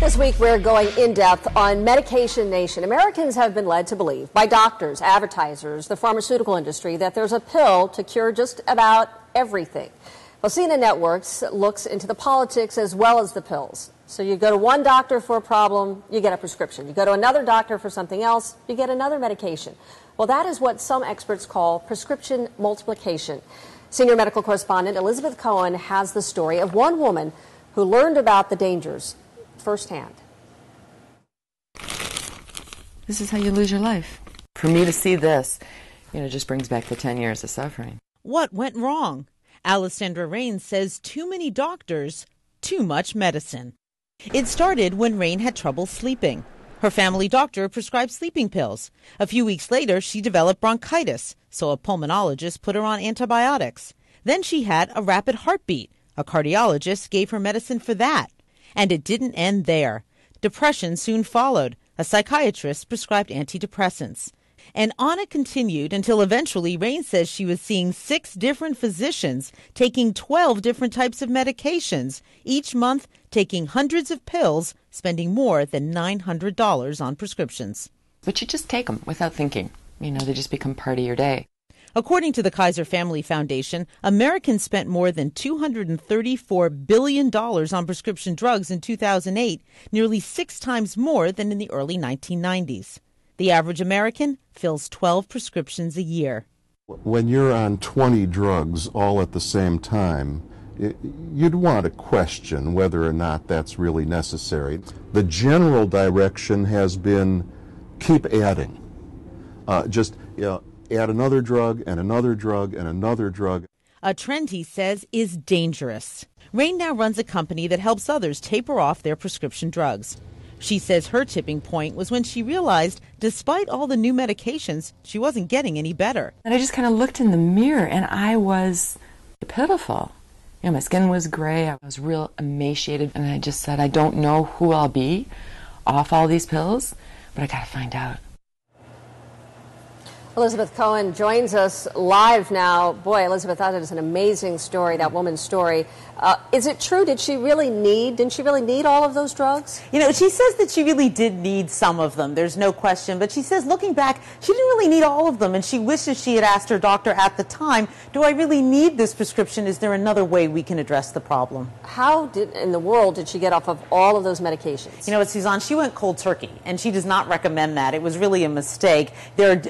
This week, we're going in-depth on Medication Nation. Americans have been led to believe by doctors, advertisers, the pharmaceutical industry that there's a pill to cure just about everything. Well, CNN Networks looks into the politics as well as the pills. So you go to one doctor for a problem, you get a prescription. You go to another doctor for something else, you get another medication. Well, that is what some experts call prescription multiplication. Senior medical correspondent Elizabeth Cohen has the story of one woman who learned about the dangers firsthand. This is how you lose your life. For me to see this, just brings back the 10 years of suffering. What went wrong? Alessandra Rain says too many doctors, too much medicine. It started when Rain had trouble sleeping. Her family doctor prescribed sleeping pills. A few weeks later, she developed bronchitis, so a pulmonologist put her on antibiotics. Then she had a rapid heartbeat. A cardiologist gave her medicine for that. And it didn't end there. Depression soon followed. A psychiatrist prescribed antidepressants. And on it continued until eventually Rain says she was seeing 6 different physicians, taking 12 different types of medications, each month taking hundreds of pills, spending more than $900 on prescriptions. But you just take them without thinking. They just become part of your day. According to the Kaiser Family Foundation, Americans spent more than $234 billion on prescription drugs in 2008, nearly 6 times more than in the early 1990s. The average American fills 12 prescriptions a year. When you're on 20 drugs all at the same time, you'd want to question whether or not that's really necessary. The general direction has been keep adding. Add another drug and another drug and another drug. A trend, he says, is dangerous. Rain now runs a company that helps others taper off their prescription drugs. She says her tipping point was when she realized, despite all the new medications, she wasn't getting any better. And I just kind of looked in the mirror and I was pitiful. My skin was gray. I was real emaciated. And I just said, I don't know who I'll be off all these pills, but I got to find out. Elizabeth Cohen joins us live now. Boy, Elizabeth, that is an amazing story, that woman's story. Is it true? Didn't she really need all of those drugs? She says that she really did need some of them. There's no question. But she says, looking back, she didn't really need all of them. And she wishes she had asked her doctor at the time, do I really need this prescription? Is there another way we can address the problem? How in the world did she get off of all of those medications? Suzanne, she went cold turkey, and she does not recommend that. It was really a mistake. There's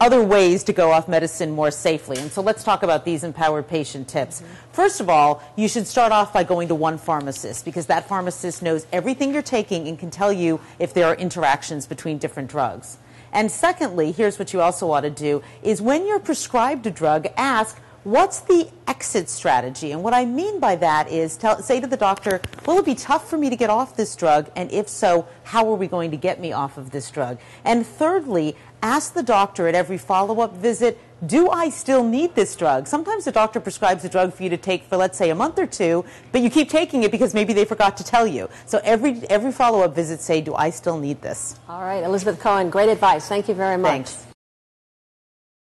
other ways to go off medicine more safely. And so let's talk about these empowered patient tips. First of all, you should start off by going to one pharmacist, because that pharmacist knows everything you're taking and can tell you if there are interactions between different drugs. And secondly, here's what you also ought to do, is when you're prescribed a drug, ask, what's the exit strategy? And what I mean by that is say to the doctor, will it be tough for me to get off this drug? And if so, how are we going to get me off of this drug? And thirdly, ask the doctor at every follow-up visit, do I still need this drug? Sometimes the doctor prescribes a drug for you to take for, let's say, a month or 2, but you keep taking it because maybe they forgot to tell you. So every follow-up visit, say, do I still need this? All right, Elizabeth Cohen, great advice. Thank you very much. Thanks.